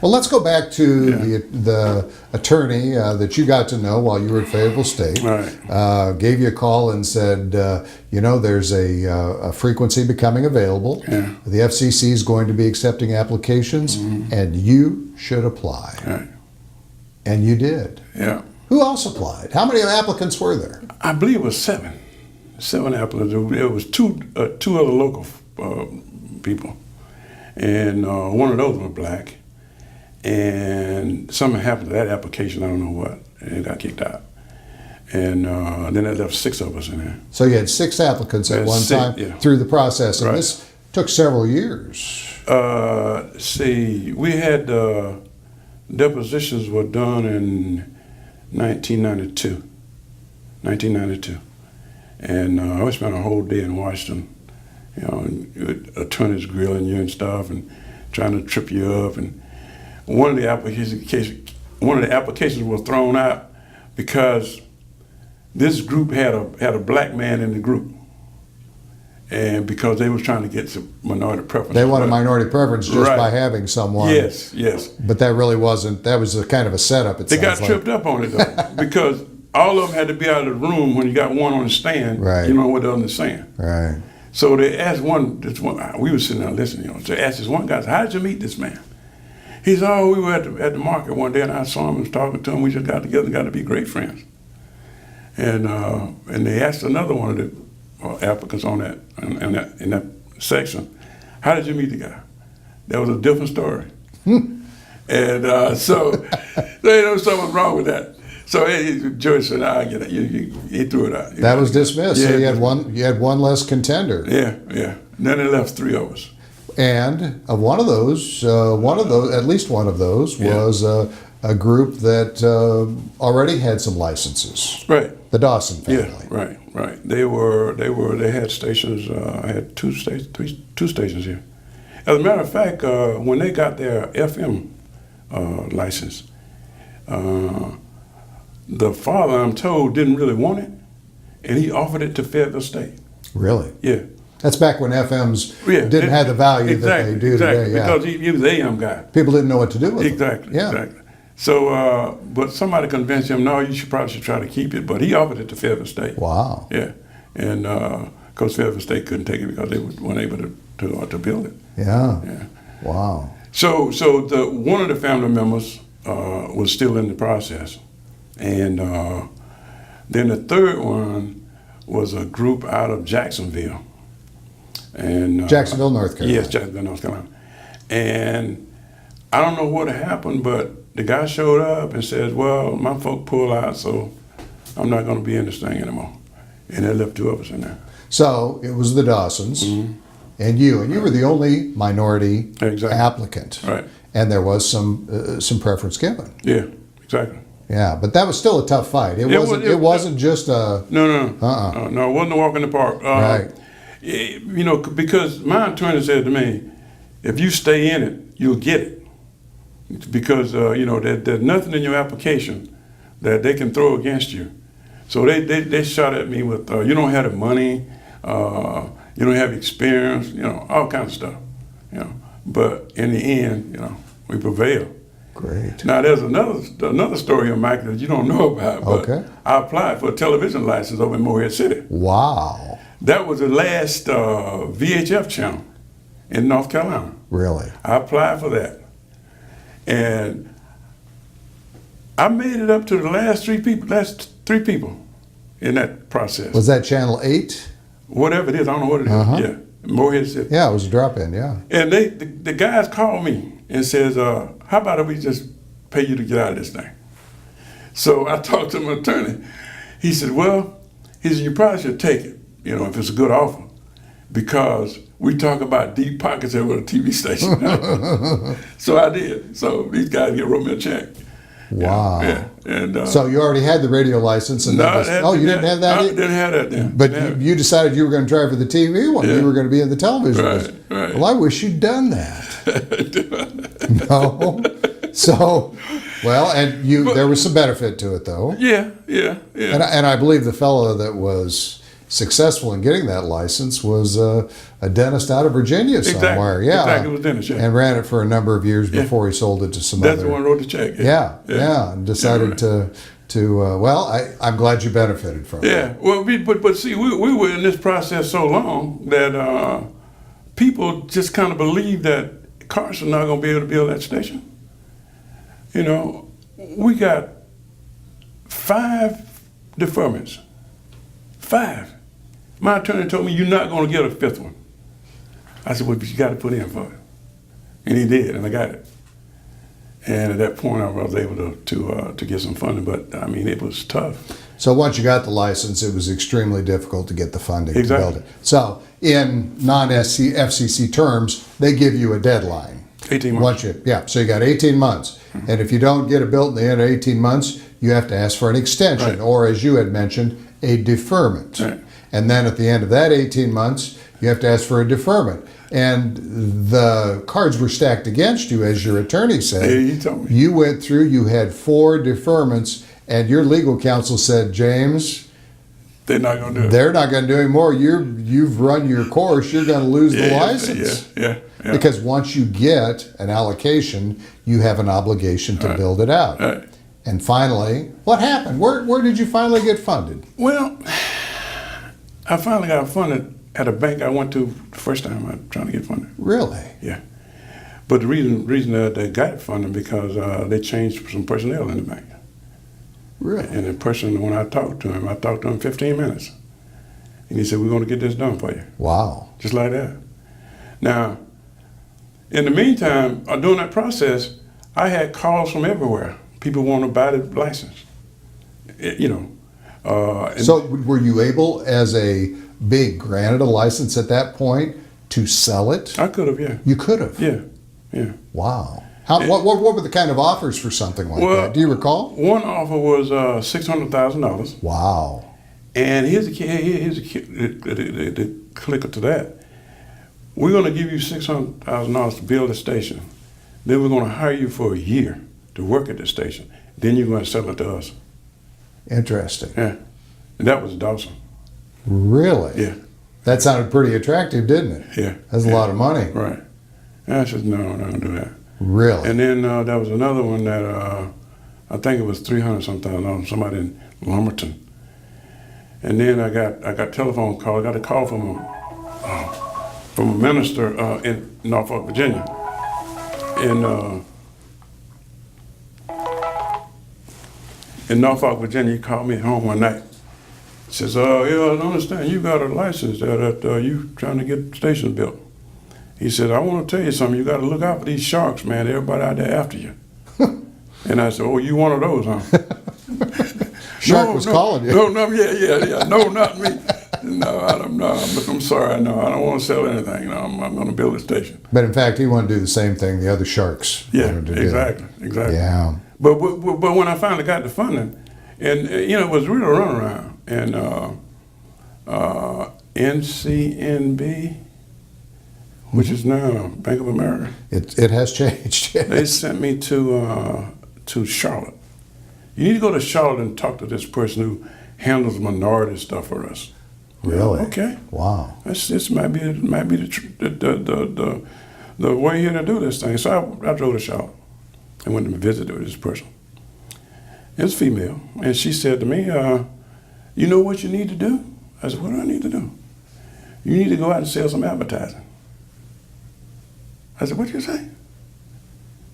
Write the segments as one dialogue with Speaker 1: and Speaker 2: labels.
Speaker 1: Well, let's go back to the attorney that you got to know while you were at Fayetteville State.
Speaker 2: Right.
Speaker 1: Gave you a call and said, there's a frequency becoming available.
Speaker 2: Yeah.
Speaker 1: The FCC is going to be accepting applications, and you should apply.
Speaker 2: Right.
Speaker 1: And you did.
Speaker 2: Yeah.
Speaker 1: Who else applied? How many applicants were there?
Speaker 2: I believe it was 7. 7 applicants. It was two other local people, and one of those was black. And something happened to that application. I don't know what, and it got kicked out. And then that left 6 of us in there.
Speaker 1: So you had 6 applicants at one time through the process, and
Speaker 2: Right.
Speaker 1: this took several years.
Speaker 2: We had depositions were done in 1992. And I spent a whole day in Washington, attorneys grilling you and stuff and trying to trip you up. And one of the applications was thrown out because this group had a black man in the group. And because they was trying to get some minority preference.
Speaker 1: They wanted minority preference just
Speaker 2: Right.
Speaker 1: by having someone.
Speaker 2: Yes.
Speaker 1: But that really wasn't, that was a kind of a setup,
Speaker 2: They got tripped up on it though, because all of them had to be out of the room when you got one on the stand.
Speaker 1: Right.
Speaker 2: You know what the other is saying.
Speaker 1: Right.
Speaker 2: So they asked we were sitting there listening, so they asked this one guy, how did you meet this man? He said, we were at the market one day and I saw him and was talking to him. We just got together and got to be great friends. And they asked another one of the applicants on that in that section, how did you meet the guy? That was a different story. And so there was something wrong with that. So the judge said, "I get it." He threw it out.
Speaker 1: That was dismissed. So you had one less contender.
Speaker 2: Yeah. Then it left 3 of us.
Speaker 1: And one of those, at least one of those, was a group that already had some licenses.
Speaker 2: Right.
Speaker 1: The Dawson family.
Speaker 2: Yeah. Right. They had stations. I had two stations here. As a matter of fact, when they got their FM license, the father, I'm told, didn't really want it, and he offered it to Fayetteville State.
Speaker 1: Really?
Speaker 2: Yeah.
Speaker 1: That's back when FMs didn't have the value that they do today. Yeah.
Speaker 2: Because he was a young guy.
Speaker 1: People didn't know what to do with
Speaker 2: Exactly.
Speaker 1: them.
Speaker 2: Exactly. So, but somebody convinced him, no, you should probably try to keep it. But he offered it to Fayettille State.
Speaker 1: Wow.
Speaker 2: Yeah. And because Fayettille State couldn't take it because they weren't able to build it.
Speaker 1: Yeah.
Speaker 2: Yeah.
Speaker 1: Wow.
Speaker 2: So one of the family members was still in the process. And then the third one was a group out of Jacksonville. And
Speaker 1: Jacksonville, North Carolina.
Speaker 2: Yes, Jacksonville, North Carolina. And I don't know what happened, but the guy showed up and says, well, my folk pulled out, so I'm not going to be in this thing anymore. And they left 2 of us in there.
Speaker 1: So it was the Dawsons and you were the only minority applicant.
Speaker 2: Right.
Speaker 1: And there was some preference given.
Speaker 2: Yeah, exactly.
Speaker 1: Yeah, but that was still a tough fight. It wasn't just a...
Speaker 2: No, it wasn't a walk in the park.
Speaker 1: Right.
Speaker 2: Because my attorney said to me, if you stay in it, you'll get it. Because, there's nothing in your application that they can throw against you. So they shot at me with, you don't have the money, you don't have experience, all kinds of stuff. But in the end, we prevailed.
Speaker 1: Great.
Speaker 2: Now, there's another story here, Mike, that you don't know about. But
Speaker 1: okay.
Speaker 2: I applied for a television license over in Morehead City.
Speaker 1: Wow.
Speaker 2: That was the last VHF channel in North Carolina.
Speaker 1: Really?
Speaker 2: I applied for that. And I made it up to the last three people in that process.
Speaker 1: Was that Channel 8?
Speaker 2: Whatever it is, I don't know what it is. Yeah, Morehead City.
Speaker 1: Yeah, it was a drop-in, yeah.
Speaker 2: And the guys called me and says, how about if we just pay you to get out of this thing? So I talked to my attorney. He said, you probably should take it, if it's a good offer, because we talk about deep pockets here with a TV station. So I did. So these guys wrote me a check.
Speaker 1: Wow.
Speaker 2: Yeah. And
Speaker 1: so you already had the radio license, and you didn't have that.
Speaker 2: I didn't have that then.
Speaker 1: But you decided you were going to try for the TV one.
Speaker 2: Yeah.
Speaker 1: You were going to be in the television.
Speaker 2: Right.
Speaker 1: Well, I wish you'd done that. No. So, there was some benefit to it, though.
Speaker 2: Yeah.
Speaker 1: And I believe the fellow that was successful in getting that license was a dentist out of Virginia somewhere. Yeah,
Speaker 2: exactly. It was dentist, yeah.
Speaker 1: And ran it for a number of years before he sold it to some
Speaker 2: That's
Speaker 1: other.
Speaker 2: the one who wrote the check.
Speaker 1: Yeah, and decided to well, I'm glad you benefited from it.
Speaker 2: Yeah, well, but see, we were in this process so long that people just kind of believed that Carson not going to be able to build that station. You know, we got 5 deferments. 5. My attorney told me, you're not going to get a 5th one. I said, well, but you got to put in for it. And he did, and I got it. And at that point, I was able to get some funding, but I mean, it was tough.
Speaker 1: So once you got the license, it was extremely difficult to get the funding
Speaker 2: Exactly.
Speaker 1: to build it. So in non-FCC terms, they give you a deadline.
Speaker 2: 18 months.
Speaker 1: So you got 18 months. Mm-hmm. And if you don't get it built in the end of 18 months, you have to ask for an extension,
Speaker 2: Right.
Speaker 1: or as you had mentioned, a deferment.
Speaker 2: Right.
Speaker 1: And then at the end of that 18 months, you have to ask for a deferment. And the cards were stacked against you, as your attorney said.
Speaker 2: Yeah, you told me.
Speaker 1: You went through, you had 4 deferments, and your legal counsel said, James,
Speaker 2: they're not going to do it.
Speaker 1: they're not going to do any more. You've run your course. You're going to lose the license.
Speaker 2: Yeah.
Speaker 1: Because once you get an allocation, you have an obligation to build it out.
Speaker 2: Right.
Speaker 1: And finally, what happened? Where did you finally get funded?
Speaker 2: Well, I finally got funded at a bank I went to the first time I was trying to get funded.
Speaker 1: Really?
Speaker 2: Yeah. But the reason that they got funded because they changed some personnel in the bank.
Speaker 1: Really?
Speaker 2: And the person, when I talked to him 15 minutes. And he said, we're going to get this done for you.
Speaker 1: Wow.
Speaker 2: Just like that. Now, in the meantime, during that process, I had calls from everywhere. People want to buy the license.
Speaker 1: So were you able, as a being granted a license at that point, to sell it?
Speaker 2: I could have, yeah.
Speaker 1: You could have?
Speaker 2: Yeah.
Speaker 1: Wow. What were the kind of offers for something like that? Do you recall?
Speaker 2: One offer was $600,000.
Speaker 1: Wow.
Speaker 2: And here's the clicker to that. We're going to give you $600,000 to build a station. Then we're going to hire you for a year to work at the station. Then you're going to sell it to us.
Speaker 1: Interesting.
Speaker 2: Yeah. And that was Dawson.
Speaker 1: Really?
Speaker 2: Yeah.
Speaker 1: That sounded pretty attractive, didn't it?
Speaker 2: Yeah.
Speaker 1: That's a lot of money.
Speaker 2: Right. And I said, no, I'm not going to do that.
Speaker 1: Really?
Speaker 2: And then there was another one that I think it was $300,000, somebody in Lumberton. And then I got telephone call. I got a call from a minister in Norfolk, Virginia. In Norfolk, Virginia, he called me home one night. He says, yeah, I understand you got a license that you trying to get stations built. He said, I want to tell you something. You got to look out for these sharks, man. Everybody out there after you. And I said, oh, you one of those, huh?
Speaker 1: Shark was calling you.
Speaker 2: No, yeah. No, not me. No, I don't know. I'm sorry. No, I don't want to sell anything. No, I'm going to build a station.
Speaker 1: But in fact, he wanted to do the same thing the other sharks wanted to do.
Speaker 2: Exactly.
Speaker 1: Yeah.
Speaker 2: But when I finally got the funding, and it was really a runaround, and NCNB, which is now Bank of America,
Speaker 1: It has changed. Yes.
Speaker 2: they sent me to Charlotte. You need to go to Charlotte and talk to this person who handles minority stuff for us.
Speaker 1: Really?
Speaker 2: Okay.
Speaker 1: Wow.
Speaker 2: This might be the way here to do this thing. So I drove to Charlotte and went to visit this person. It's female, and she said to me, "You know what you need to do?" I said, "What do I need to do?" "You need to go out and sell some advertising." I said, "What you say?"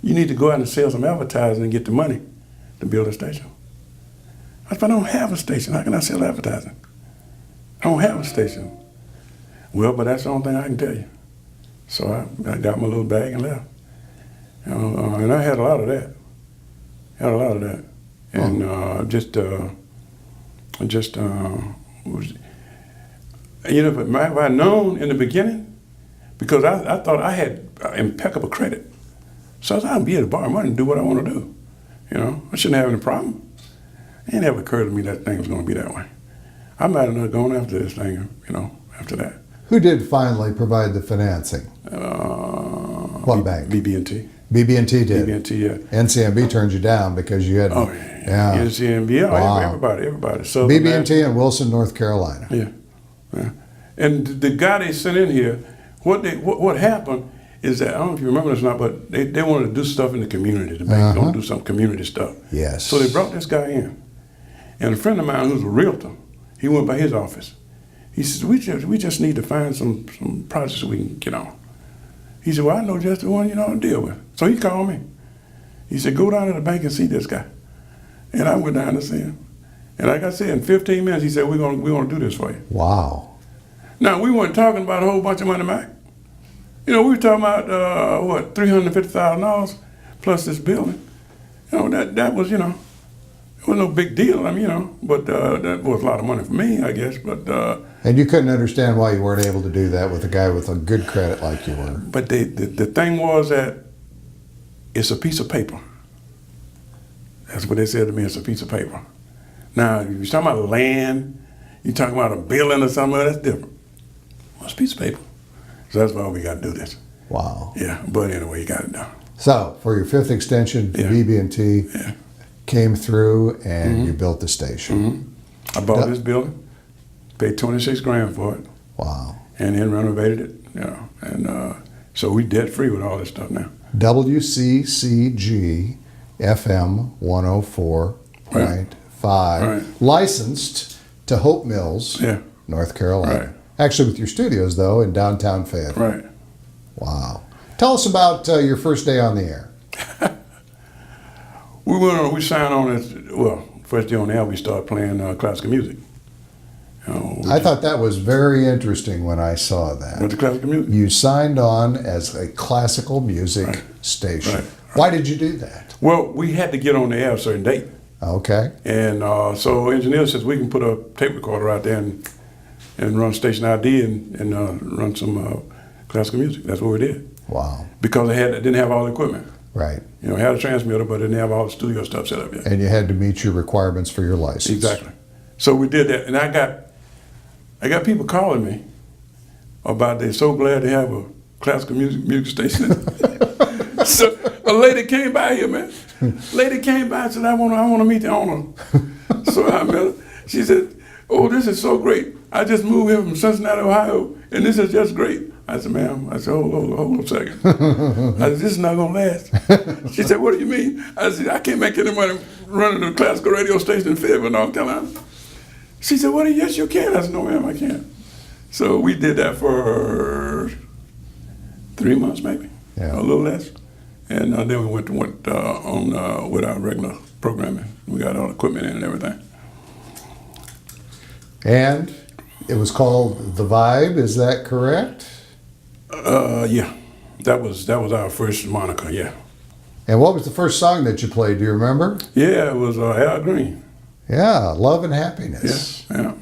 Speaker 2: "You need to go out and sell some advertising and get the money to build a station." I said, "I don't have a station. How can I sell advertising? I don't have a station." "Well, but that's the only thing I can tell you." So I got my little bag and left. And I had a lot of that. And if I known in the beginning, because I thought I had impeccable credit. So I said, I'll be able to borrow money and do what I want to do. I shouldn't have any problem. It ain't ever occurred to me that thing was going to be that way. I might have not gone after this thing, after that.
Speaker 1: Who did finally provide the financing? What bank?
Speaker 2: BB&T.
Speaker 1: BB&T did.
Speaker 2: BB&T, yeah.
Speaker 1: NCNB turned you down because you had.
Speaker 2: Oh, yeah. NCNB,
Speaker 1: Wow.
Speaker 2: everybody. So
Speaker 1: BB&T in Wilson, North Carolina.
Speaker 2: Yeah. Yeah. And the guy they sent in here, what happened is that, I don't know if you remember this or not, but they wanted to do stuff in the community. The bank going to do some community stuff.
Speaker 1: Yes.
Speaker 2: So they brought this guy in. And a friend of mine who's a realtor, he went by his office. He says, we just need to find some projects we can get on. He said, well, I know just the one you know to deal with. So he called me. He said, go down to the bank and see this guy. And I went down to see him. And like I said, in 15 minutes, he said, we're gonna do this for you.
Speaker 1: Wow.
Speaker 2: Now, we weren't talking about a whole bunch of money, Mac. You know, we were talking about, what, $350,000 plus this building. You know, that was, you know, it was no big deal. I mean, you know, but that was a lot of money for me, I guess. But
Speaker 1: and you couldn't understand why you weren't able to do that with a guy with a good credit like you were.
Speaker 2: But the thing was that it's a piece of paper. That's what they said to me, it's a piece of paper. Now, if you're talking about land, you're talking about a building or something, that's different. Well, it's a piece of paper. So that's why we got to do this.
Speaker 1: Wow.
Speaker 2: Yeah, but anyway, you got it done.
Speaker 1: So, for your fifth extension,
Speaker 2: Yeah.
Speaker 1: BB&T
Speaker 2: Yeah.
Speaker 1: came through and you built the station.
Speaker 2: I bought this building, paid $26,000 for it,
Speaker 1: Wow.
Speaker 2: and then renovated it. You know, and so we debt free with all this stuff now.
Speaker 1: WCCG FM 104.5,
Speaker 2: Right.
Speaker 1: licensed to Hope Mills,
Speaker 2: Yeah,
Speaker 1: North Carolina.
Speaker 2: Right.
Speaker 1: Actually, with your studios, though, in downtown Fayetteville.
Speaker 2: right.
Speaker 1: Wow. Tell us about your first day on the air.
Speaker 2: We signed on as, well, first day on the air, we started playing classical music. You know,
Speaker 1: I thought that was very interesting when I saw that.
Speaker 2: with the classical music.
Speaker 1: You signed on as a classical music
Speaker 2: Right.
Speaker 1: station.
Speaker 2: Right.
Speaker 1: Why did you do that?
Speaker 2: Well, we had to get on the air a certain date.
Speaker 1: Okay.
Speaker 2: And so engineer says we can put a tape recorder out there and run station ID and run some classical music. That's what we did.
Speaker 1: Wow.
Speaker 2: Because it didn't have all the equipment.
Speaker 1: Right.
Speaker 2: You know, it had a transmitter, but it didn't have all the studio stuff set up yet.
Speaker 1: And you had to meet your requirements for your license.
Speaker 2: Exactly. So we did that, and I got people calling me about they're so glad to have a classical music station. So a lady came by here, man. Lady came by and said, I want to meet the owner. So I met her. She said, oh, this is so great. I just moved here from Cincinnati, Ohio, and this is just great. I said, ma'am, I said, hold a second. I said, this is not going to last. She said, what do you mean? I said, I can't make any money running a classical radio station in Fayetteville, North Carolina. She said, well, yes, you can. I said, no, ma'am, I can't. So we did that for 3 months, maybe,
Speaker 1: Yeah.
Speaker 2: a little less. And then we went on with our regular programming. We got all the equipment in and everything.
Speaker 1: And it was called The Vibe, is that correct?
Speaker 2: Yeah, that was our first moniker. Yeah,
Speaker 1: And what was the first song that you played? Do you remember?
Speaker 2: yeah, it was Al Green.
Speaker 1: Yeah, Love and Happiness.
Speaker 2: Yeah.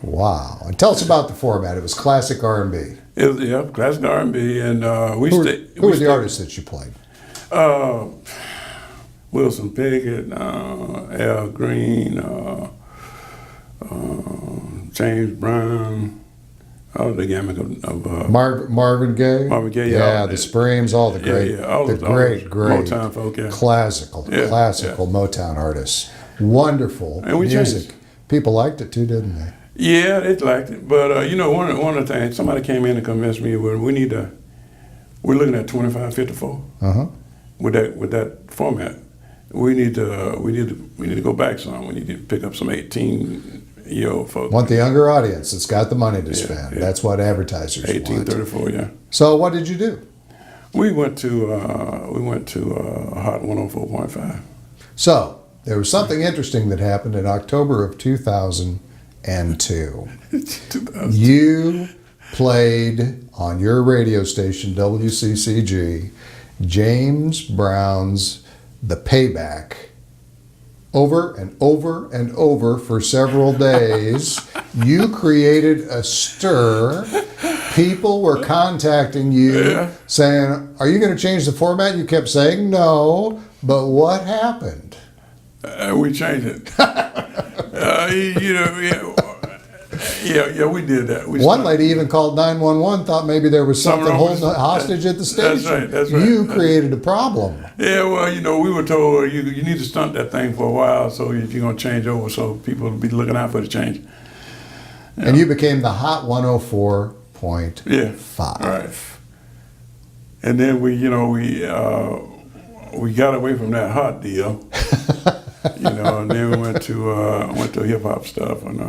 Speaker 1: Wow. And tell us about the format. It was classic R&B.
Speaker 2: It was classic R&B, and we
Speaker 1: Who
Speaker 2: stayed.
Speaker 1: were the artists that you played?
Speaker 2: Wilson Pickett, Al Green, James Brown, all the gamut of
Speaker 1: Marvin Gaye?
Speaker 2: Marvin Gaye,
Speaker 1: Yeah,
Speaker 2: all
Speaker 1: the
Speaker 2: that.
Speaker 1: Supremes, all the great,
Speaker 2: all
Speaker 1: the
Speaker 2: those
Speaker 1: great
Speaker 2: Motown folk, yeah.
Speaker 1: classical
Speaker 2: Yeah,
Speaker 1: Motown artists. Wonderful
Speaker 2: And we
Speaker 1: music.
Speaker 2: changed.
Speaker 1: People liked it too, didn't they?
Speaker 2: Yeah, they liked it, but you know, one of the things, somebody came in and convinced me we're looking at 25-54
Speaker 1: Uh-huh.
Speaker 2: with that format. We need to go back some. We need to pick up some 18-year-old folks.
Speaker 1: Want the younger audience that's got the money to spend.
Speaker 2: yeah.
Speaker 1: That's what advertisers want.
Speaker 2: 18-34, yeah.
Speaker 1: So what did you do?
Speaker 2: We went to Hot 104.5.
Speaker 1: So there was something interesting that happened in October of 2002.
Speaker 2: 2000.
Speaker 1: You played on your radio station, WCCG, James Brown's The Payback over and over and over for several days. You created a stir. People were contacting you saying, are you going to change the format? You kept saying no, but what happened?
Speaker 2: We changed it. We did that.
Speaker 1: One lady even called 911, thought maybe there was something holding hostage at the station.
Speaker 2: That's right.
Speaker 1: You created a problem.
Speaker 2: Yeah, well, we were told you need to stunt that thing for a while so you're going to change over so people will be looking out for the change.
Speaker 1: And you became the Hot 104.5.
Speaker 2: Yeah. Right. And then we got away from that hot deal, and then we went to hip hop stuff and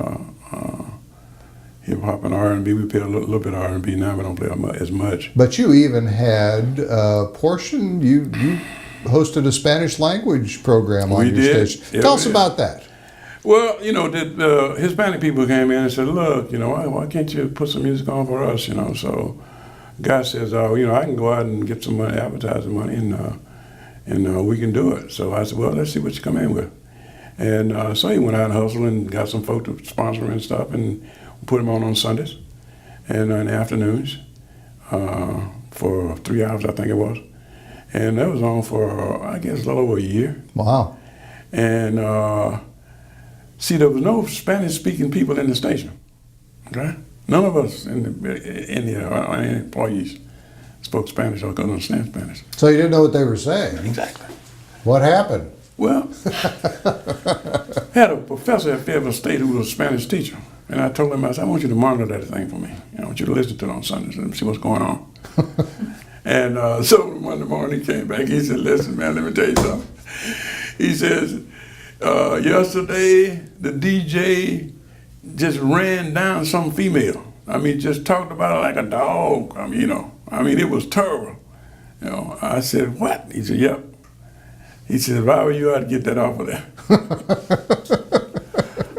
Speaker 2: hip hop and R&B. We play a little bit of R&B now. We don't play as much.
Speaker 1: But you even had a portion. You hosted a Spanish language program on your station.
Speaker 2: Yeah,
Speaker 1: Tell us about that.
Speaker 2: Well, the Hispanic people came in and said, look, why can't you put some music on for us, So guy says, I can go out and get some money, advertising money, and we can do it. So I said, well, let's see what you come in with. And so he went out and hustled and got some folks to sponsor and stuff, and put them on Sundays and in the afternoons for 3 hours, I think it was. And that was on for, I guess, a little over a year.
Speaker 1: Wow.
Speaker 2: And see, there was no Spanish-speaking people in the station. Okay, none of us in the employees spoke Spanish or could understand Spanish.
Speaker 1: So you didn't know what they were saying.
Speaker 2: Exactly.
Speaker 1: What happened?
Speaker 2: Well, had a professor at Fayetteville State who was a Spanish teacher, and I told him, I said, I want you to monitor that thing for me. I want you to listen to it on Sundays and see what's going on. And so Monday morning he came back. He said, listen, man, let me tell you something. He says, yesterday the DJ just ran down some female. I mean, just talked about her like a dog. I mean, it was terrible. I said, what? He said, yep. He said, if I were you, I'd get that off of there.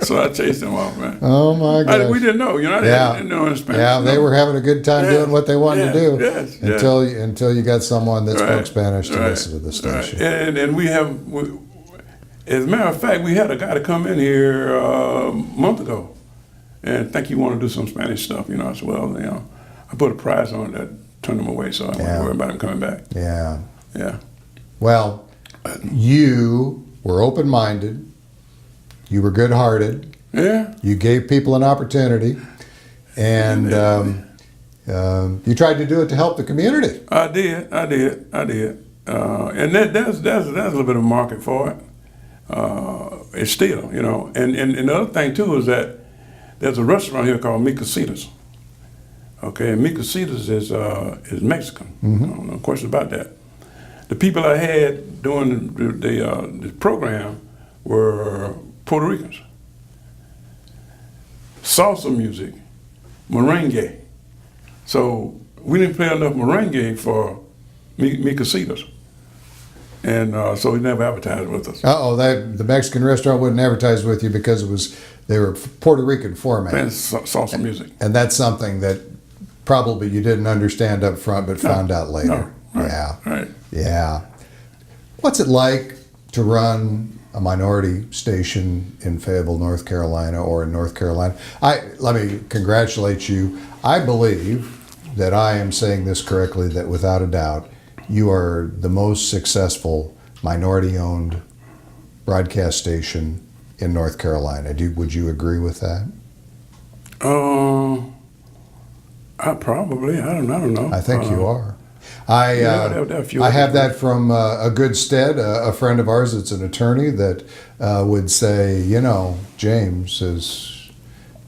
Speaker 2: So I chased him off, man.
Speaker 1: Oh my God!
Speaker 2: We didn't know, I didn't know in Spanish.
Speaker 1: Yeah, they were having a good time doing what they wanted to do.
Speaker 2: Yes,
Speaker 1: until you got someone that spoke Spanish to listen to the station.
Speaker 2: Right. And we have, as a matter of fact, we had a guy to come in here a month ago, and I think he wanted to do some Spanish stuff. I said, well, I put a price on it that turned him away, so I wasn't worried about him coming back.
Speaker 1: Yeah.
Speaker 2: Yeah.
Speaker 1: Well, you were open-minded. You were good-hearted.
Speaker 2: Yeah.
Speaker 1: You gave people an opportunity, and you tried to do it to help the community.
Speaker 2: I did. And there's a little bit of a market for it. It's still, And the other thing too is that there's a restaurant here called Mi Casitas. Okay, and Mi Casitas is Mexican.
Speaker 1: Mm-hmm.
Speaker 2: No question about that. The people I had doing the program were Puerto Ricans. Salsa music, merengue. So we didn't play enough merengue for Mi Casitas. And so he never advertised with us.
Speaker 1: The Mexican restaurant wouldn't advertise with you because they were Puerto Rican format.
Speaker 2: Playing salsa music.
Speaker 1: And that's something that probably you didn't understand up front, but found out later.
Speaker 2: No, right,
Speaker 1: yeah.
Speaker 2: Right.
Speaker 1: Yeah. What's it like to run a minority station in Fayetteville, North Carolina, or in North Carolina? Let me congratulate you. I believe that I am saying this correctly, that without a doubt, you are the most successful minority-owned broadcast station in North Carolina. Would you agree with that?
Speaker 2: I don't know.
Speaker 1: I think you are. I have that from a good stead, a friend of ours that's an attorney that would say, James is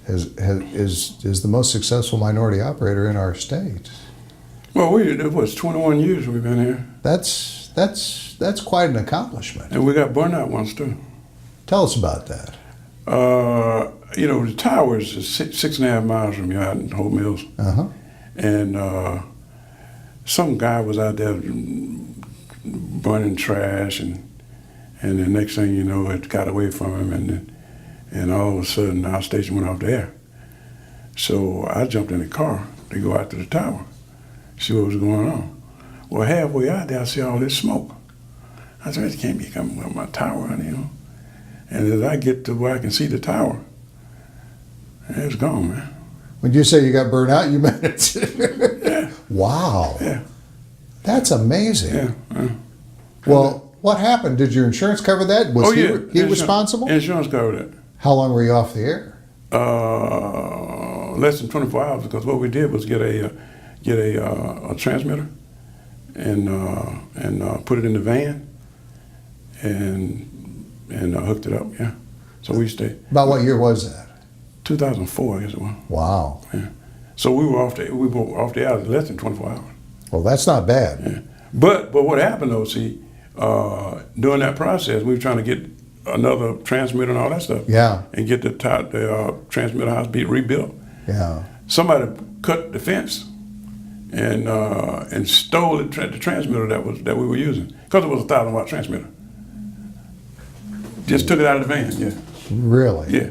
Speaker 1: the most successful minority operator in our state.
Speaker 2: Well, it was 21 years we've been here.
Speaker 1: That's quite an accomplishment.
Speaker 2: And we got burnt out once too.
Speaker 1: Tell us about that.
Speaker 2: The tower is 6.5 miles from here out in Hope Mills.
Speaker 1: Uh-huh.
Speaker 2: And some guy was out there burning trash, and the next thing you know, it got away from him, and all of a sudden our station went off the air. So I jumped in the car to go out to the tower, see what was going on. Well, halfway out there, I see all this smoke. I said, it can't be coming from my tower, And as I get to where I can see the tower, it's gone, man.
Speaker 1: When you say you got burned out, you meant it.
Speaker 2: Yeah.
Speaker 1: Wow.
Speaker 2: Yeah.
Speaker 1: That's amazing.
Speaker 2: Yeah.
Speaker 1: Well, what happened? Did your insurance cover that? Was he responsible?
Speaker 2: Insurance covered it.
Speaker 1: How long were you off the air?
Speaker 2: Less than 24 hours, because what we did was get a transmitter and put it in the van and hooked it up. Yeah. So we stayed.
Speaker 1: About what year was that?
Speaker 2: 2004, I guess it was.
Speaker 1: Wow.
Speaker 2: Yeah. So we were off the air less than 24 hours.
Speaker 1: Well, that's not bad.
Speaker 2: Yeah. But what happened though, see, during that process, we were trying to get another transmitter and all that stuff.
Speaker 1: Yeah.
Speaker 2: And get the transmitter house rebuilt.
Speaker 1: Yeah.
Speaker 2: Somebody cut the fence and stole the transmitter that we were using because it was a 1,000-watt transmitter. Just took it out of the van. Yeah.
Speaker 1: Really?
Speaker 2: Yeah.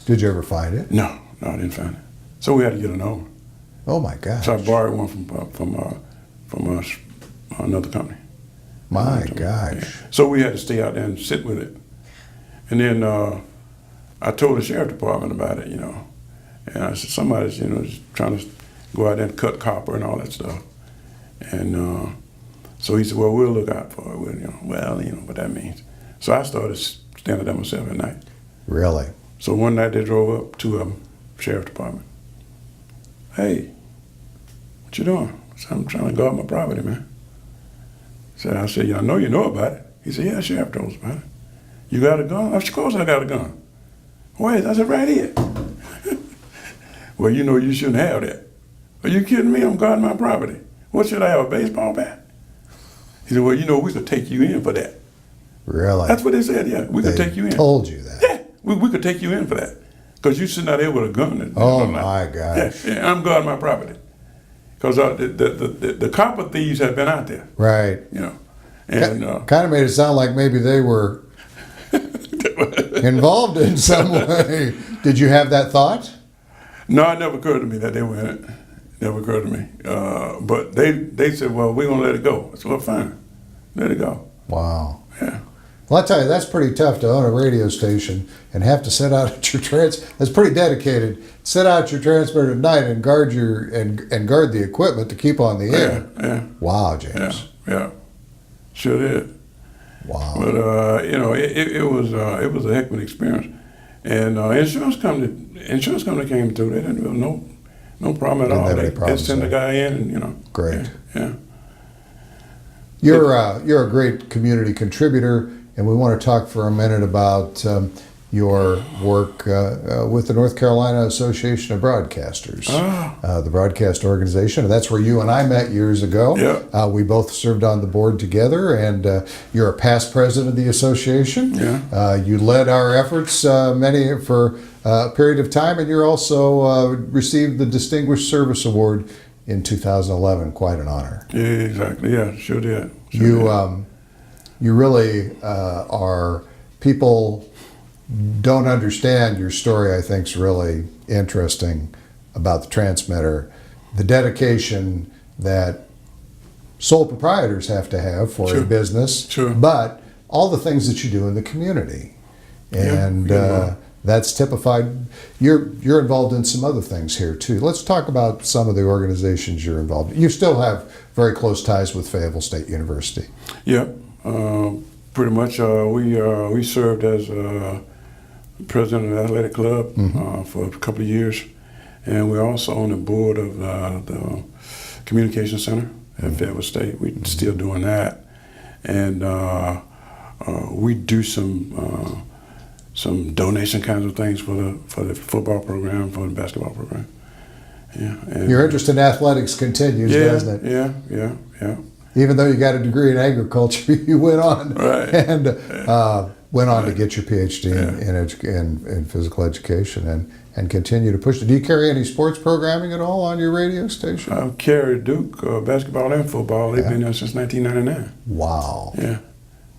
Speaker 1: Did you ever find it?
Speaker 2: No, I didn't find it. So we had to get another one.
Speaker 1: Oh my gosh.
Speaker 2: So I borrowed one from another company.
Speaker 1: My gosh.
Speaker 2: Yeah. So we had to stay out there and sit with it. And then I told the sheriff department about it, And I said, somebody's, just trying to go out there and cut copper and all that stuff. And so he said, well, we'll look out for it. What that means. So I started standing there myself at night.
Speaker 1: Really?
Speaker 2: So one night they drove up, two of them, sheriff department. Hey, what you doing? I said, I'm trying to guard my property, man. I said, I know you know about it. He said, yeah, sheriff told us about it. You got a gun? Of course I got a gun. Where is it? I said, right here. Well, you shouldn't have that. Are you kidding me? I'm guarding my property. What should I have, a baseball bat? He said, well, we could take you in for that.
Speaker 1: Really?
Speaker 2: That's what they said, yeah. We could take you in.
Speaker 1: Told you that?
Speaker 2: Yeah, we could take you in for that. Because you sitting out there with a gun.
Speaker 1: Oh, my gosh.
Speaker 2: Yeah, I'm guarding my property. Because the copper thieves had been out there.
Speaker 1: Right.
Speaker 2: And
Speaker 1: kind of made it sound like maybe they were involved in some way. Did you have that thought?
Speaker 2: No, it never occurred to me that they were in it. Never occurred to me. But they said, well, we're going to let it go. I said, well, fine. Let it go.
Speaker 1: Wow.
Speaker 2: Yeah.
Speaker 1: Well, I tell you, that's pretty tough to own a radio station and have to sit out at your that's pretty dedicated. Sit out your transmitter at night and guard guard the equipment to keep on the air.
Speaker 2: Yeah.
Speaker 1: Wow, James.
Speaker 2: Yeah. Sure did.
Speaker 1: Wow.
Speaker 2: But it was a heck of an experience. And insurance company came through. They didn't have no problem at all. They sent the guy in and
Speaker 1: Great.
Speaker 2: Yeah.
Speaker 1: You're a great community contributor, and we want to talk for a minute about your work with the North Carolina Association of Broadcasters, the broadcast organization. And that's where you and I met years ago.
Speaker 2: Yeah.
Speaker 1: We both served on the board together, and you're a past president of the association.
Speaker 2: Yeah.
Speaker 1: You led our efforts for a period of time, and you also received the Distinguished Service Award in 2011. Quite an honor.
Speaker 2: Yeah, exactly. Yeah, sure did.
Speaker 1: You really are. People don't understand your story. I think is really interesting about the transmitter, the dedication that sole proprietors have to have for a business, but all the things that you do in the community, and that's typified. You're involved in some other things here too. Let's talk about some of the organizations you're involved in. You still have very close ties with Fayetteville State University.
Speaker 2: Yeah, pretty much. We served as president of the athletic club for a couple of years, and we're also on the board of the communication center at Fayetteville State. We're still doing that, and we do some donation kinds of things for the football program, for the basketball program. Yeah.
Speaker 1: Your interest in athletics continues, doesn't it?
Speaker 2: Yeah.
Speaker 1: Even though you got a degree in agriculture, you went on and went on to get your PhD in physical education and continue to push it. Do you carry any sports programming at all on your radio station?
Speaker 2: I've carried Duke basketball and football. They've been there since 1999.
Speaker 1: Wow.
Speaker 2: Yeah,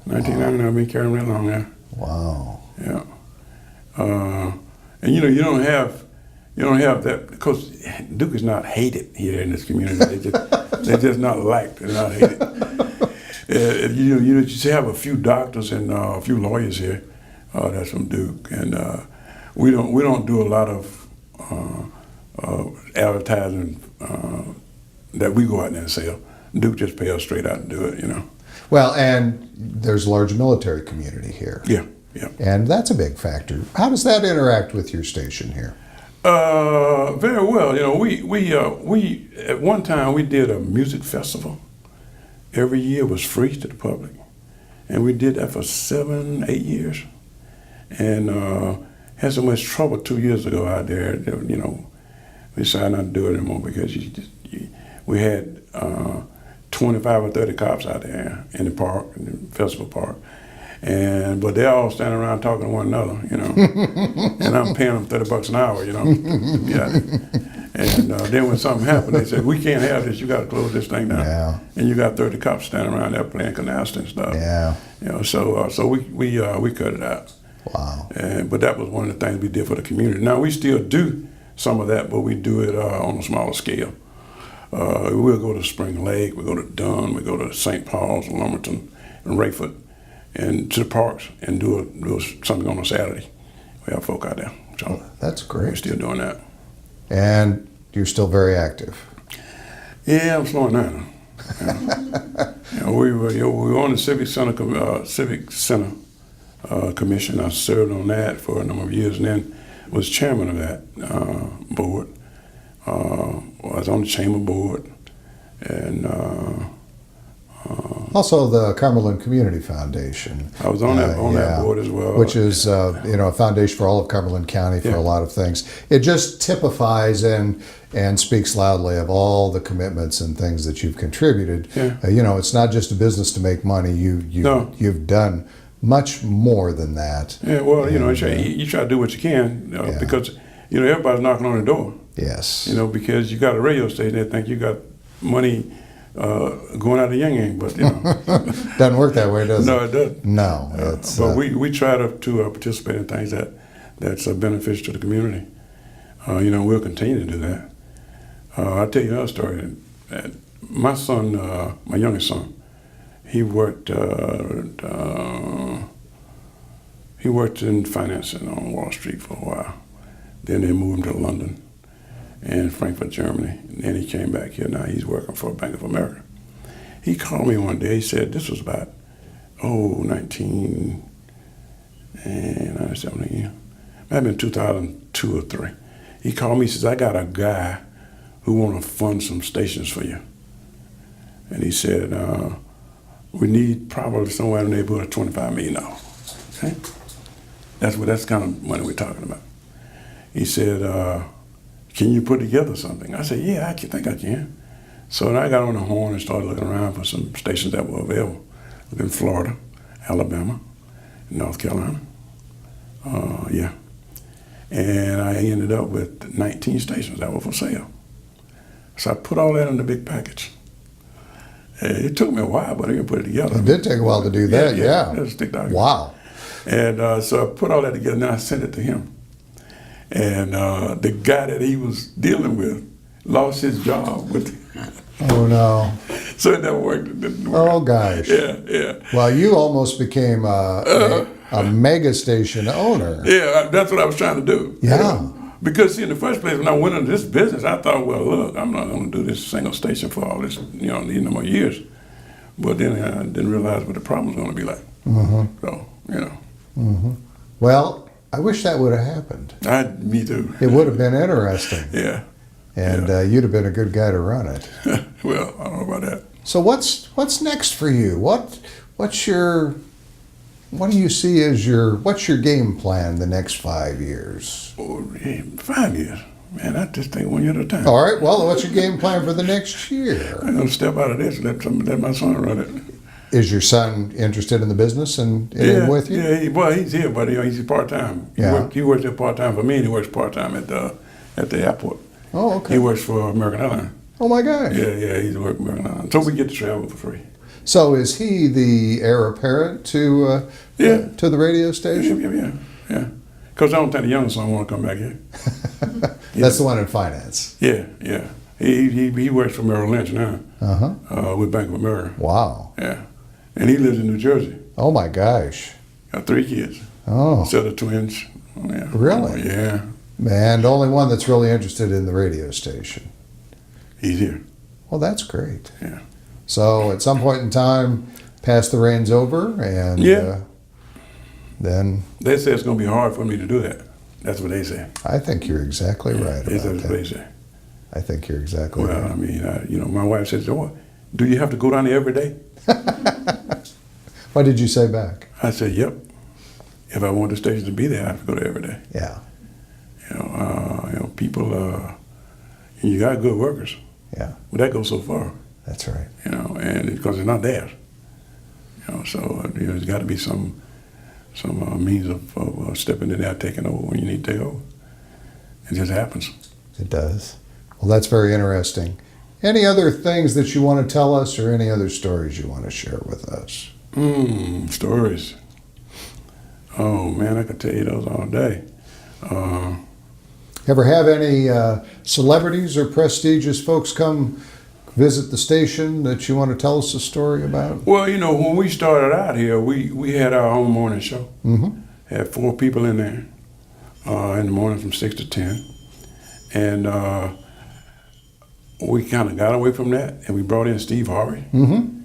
Speaker 2: 1999. I've been carrying them along there.
Speaker 1: Wow.
Speaker 2: Yeah. And you don't have that because Duke is not hated here in this community. They're just not liked. They're not hated. You have a few doctors and a few lawyers here that's from Duke, and we don't do a lot of advertising that we go out there and sell. Duke just pay us straight out and do it.
Speaker 1: Well, and there's a large military community here.
Speaker 2: Yeah.
Speaker 1: And that's a big factor. How does that interact with your station here?
Speaker 2: Very well. We at one time we did a music festival. Every year was free to the public, and we did that for 7-8 years. And had so much trouble 2 years ago out there. That, we decided not to do it anymore because we had 25 or 30 cops out there in the park, in the festival park. But they're all standing around talking to one another, and I'm paying them $30 an hour, Yeah. And then when something happened, they said, "We can't have this. You got to close this thing down."
Speaker 1: Yeah.
Speaker 2: And you got 30 cops standing around there playing canasta and stuff.
Speaker 1: Yeah.
Speaker 2: So we cut it out.
Speaker 1: Wow.
Speaker 2: But that was one of the things we did for the community. Now we still do some of that, but we do it on a smaller scale. We'll go to Spring Lake, we go to Dunn, we go to St. Paul's, Lumberton, and Rayford, and to the parks and do something on a Saturday. We have folk out there. So
Speaker 1: that's great.
Speaker 2: We're still doing that.
Speaker 1: And you're still very active.
Speaker 2: Yeah, I'm slowing down. We were on the Civic Center Commission. I served on that for a number of years, and then was chairman of that board. I was on the chamber board, and
Speaker 1: also the Cumberland Community Foundation.
Speaker 2: I was on that board as well,
Speaker 1: which is a foundation for all of Cumberland County for a lot of things. It just typifies and speaks loudly of all the commitments and things that you've contributed.
Speaker 2: Yeah.
Speaker 1: It's not just a business to make money. You've done much more than that.
Speaker 2: Yeah. Well, you try to do what you can because everybody's knocking on the door.
Speaker 1: Yes.
Speaker 2: Because you got a radio station, they think you got money going out of Yang Yang, but
Speaker 1: doesn't work that way, does it?
Speaker 2: No, it doesn't.
Speaker 1: No,
Speaker 2: but we try to participate in things that's beneficial to the community. We'll continue to do that. I'll tell you another story. My son, my youngest son, he worked in financing on Wall Street for a while. Then they moved him to London and Frankfurt, Germany. And then he came back here. Now he's working for Bank of America. He called me one day. He said, this was about, 1997. Might have been 2002 or 3. He called me. He says, I got a guy who want to fund some stations for you. And he said, we need probably somewhere in the neighborhood of $25 million. Okay? That's kind of money we're talking about. He said, can you put together something? I said, yeah, I think I can. So then I got on the horn and started looking around for some stations that were available. Looked in Florida, Alabama, North Carolina. And I ended up with 19 stations that were for sale. So I put all that in the big package. It took me a while, but I could put it together.
Speaker 1: It did take a while to do that, yeah. Wow.
Speaker 2: And so I put all that together, and then I sent it to him. And the guy that he was dealing with lost his job with.
Speaker 1: Oh no!
Speaker 2: So it never worked. It didn't work.
Speaker 1: Oh gosh!
Speaker 2: Yeah.
Speaker 1: Well, you almost became a mega station owner.
Speaker 2: Yeah, that's what I was trying to do.
Speaker 1: Yeah.
Speaker 2: Because see, in the first place, when I went into this business, I thought, well, look, I'm not going to do this single station for all this, these number of years. But then I didn't realize what the problem was going to be like.
Speaker 1: Mm-hmm.
Speaker 2: So,
Speaker 1: Mm-hmm. Well, I wish that would have happened.
Speaker 2: Me too.
Speaker 1: It would have been interesting.
Speaker 2: Yeah.
Speaker 1: And you'd have been a good guy to run it.
Speaker 2: Well, I don't know about that.
Speaker 1: So what's next for you? What do you see as what's your game plan the next 5 years?
Speaker 2: 5 years? Man, I just take 1 year at a time.
Speaker 1: All right, well, what's your game plan for the next year?
Speaker 2: I'm going to step out of this and let my son run it.
Speaker 1: Is your son interested in the business and with you?
Speaker 2: Yeah, he's here, but he's part-time. He works here part-time for me, and he works part-time at the airport.
Speaker 1: Oh, okay.
Speaker 2: He works for American Airlines.
Speaker 1: Oh, my gosh.
Speaker 2: Yeah, he's working for American Airlines. So we get to travel for free.
Speaker 1: So is he the heir apparent to the radio station?
Speaker 2: Yeah. Because I don't think the youngest son want to come back here.
Speaker 1: That's the one in finance.
Speaker 2: Yeah. He works for Merrill Lynch now. With Bank of America.
Speaker 1: Wow.
Speaker 2: Yeah. And he lives in New Jersey.
Speaker 1: Oh my gosh.
Speaker 2: Got 3 kids.
Speaker 1: Oh.
Speaker 2: Instead of twins. Oh, yeah.
Speaker 1: Really?
Speaker 2: Yeah.
Speaker 1: And the only one that's really interested in the radio station.
Speaker 2: He's here.
Speaker 1: Well, that's great.
Speaker 2: Yeah.
Speaker 1: So at some point in time, pass the reins over and then...
Speaker 2: They say it's going to be hard for me to do that. That's what they say.
Speaker 1: I think you're exactly right about
Speaker 2: That's what they say.
Speaker 1: I think you're exactly right.
Speaker 2: Well, I mean, my wife says, "Oh, do you have to go down there every day?"
Speaker 1: What did you say back?
Speaker 2: I said, "Yep." if I want the station to be there, I have to go there every day.
Speaker 1: Yeah.
Speaker 2: People. You got good workers.
Speaker 1: Yeah.
Speaker 2: But that goes so far.
Speaker 1: That's right.
Speaker 2: And because it's not theirs. So there's got to be some means of stepping in there, taking over when you need to take over. It just happens.
Speaker 1: It does. Well, that's very interesting. Any other things that you want to tell us, or any other stories you want to share with us?
Speaker 2: Stories. Oh man, I could tell you those all day.
Speaker 1: Ever have any celebrities or prestigious folks come visit the station that you want to tell us a story about?
Speaker 2: Well, when we started out here, we had our own morning show.
Speaker 1: Mm-hmm.
Speaker 2: Had 4 people in there in the morning from 6 to 10. And we kind of got away from that, and we brought in Steve Harvey.
Speaker 1: Mm-hmm.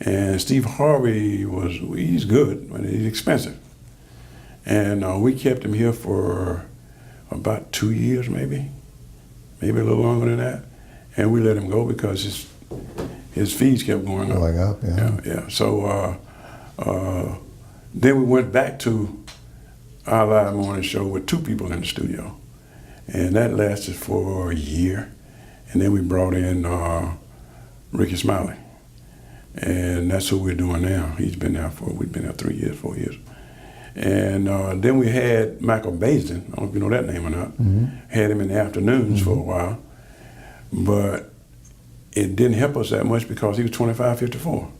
Speaker 2: And Steve Harvey he's good, but he's expensive. And we kept him here for about 2 years, maybe a little longer than that. And we let him go because his fees kept going up.
Speaker 1: Going up, yeah.
Speaker 2: Yeah. So then we went back to our live morning show with 2 people in the studio. And that lasted for a year. And then we brought in Ricky Smiley. And that's what we're doing now. We've been there 3 years, 4 years. And then we had Michael Baisden, I don't know if you know that name or not, had him in the afternoons for a while. But it didn't help us that much because he was 25, 54.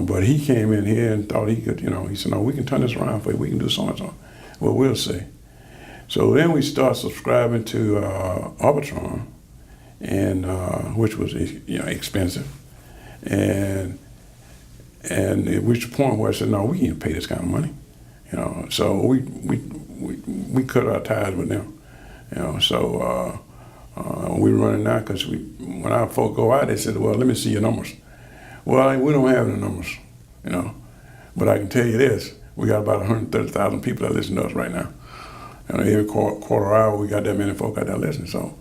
Speaker 2: But he came in here and thought he could, he said, no, we can turn this around for you, we can do so and so. Well, we'll see. So then we started subscribing to Arbitron, and which was expensive. And it reached a point where I said, no, we can't pay this kind of money. So we cut our ties with them. So we're running now because when our folk go out, they said, well, let me see your numbers. Well, we don't have any numbers, But I can tell you this, we got about 130,000 people that listen to us right now. Every quarter hour, we got that many folk out there listening. So,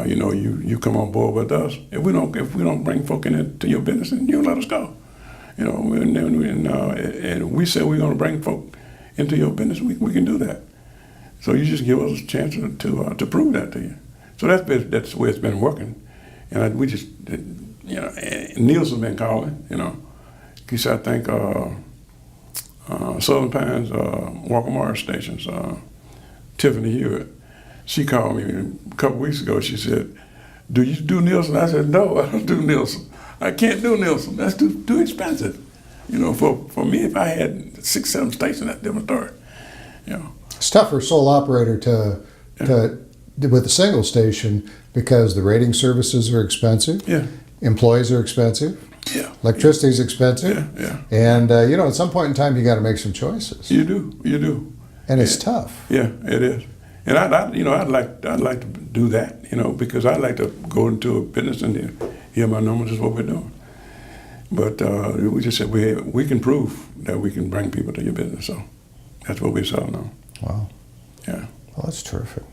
Speaker 2: you come on board with us. If we don't bring folk into your business, then you let us go. And we said we're going to bring folk into your business. We can do that. So you just give us a chance to prove that to you. So that's the way it's been working. And we just, Nielsen's been calling. He said, I think Southern Pines, Walker Morris stations. Tiffany Hewitt, she called me a couple weeks ago. She said, do you do Nielsen? I said, no, I don't do Nielsen. I can't do Nielsen. That's too expensive. For me, if I had 6, 7 stations, that's a different story.
Speaker 1: It's tough for a sole operator to with a single station because the rating services are expensive.
Speaker 2: Yeah.
Speaker 1: Employees are expensive.
Speaker 2: Yeah.
Speaker 1: Electricity is expensive.
Speaker 2: Yeah.
Speaker 1: And at some point in time, you got to make some choices.
Speaker 2: You do.
Speaker 1: And it's tough.
Speaker 2: Yeah, it is. And I'd like to do that, because I'd like to go into a business and hear my numbers is what we're doing. But we just said we can prove that we can bring people to your business, so that's what we're selling on.
Speaker 1: Wow.
Speaker 2: Yeah.
Speaker 1: Well, that's terrific.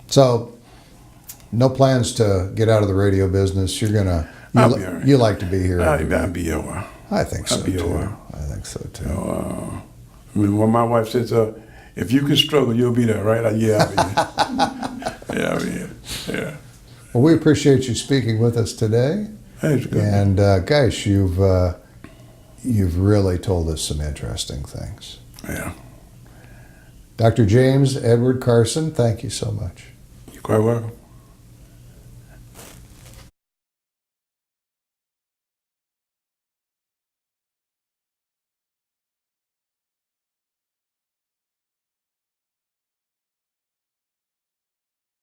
Speaker 1: So, no plans to get out of the radio business. You like to be here.
Speaker 2: I'll be here a while.
Speaker 1: I think so too.
Speaker 2: I think so too. When my wife says, if you can struggle, you'll be there, right? Yeah, I'll be here. Yeah, I'll be here. Yeah.
Speaker 1: Well, we appreciate you speaking with us today.
Speaker 2: Thanks, good.
Speaker 1: And guys, you've really told us some interesting things.
Speaker 2: Yeah.
Speaker 1: Dr. James Edward Carson, thank you so much.
Speaker 2: You're quite welcome.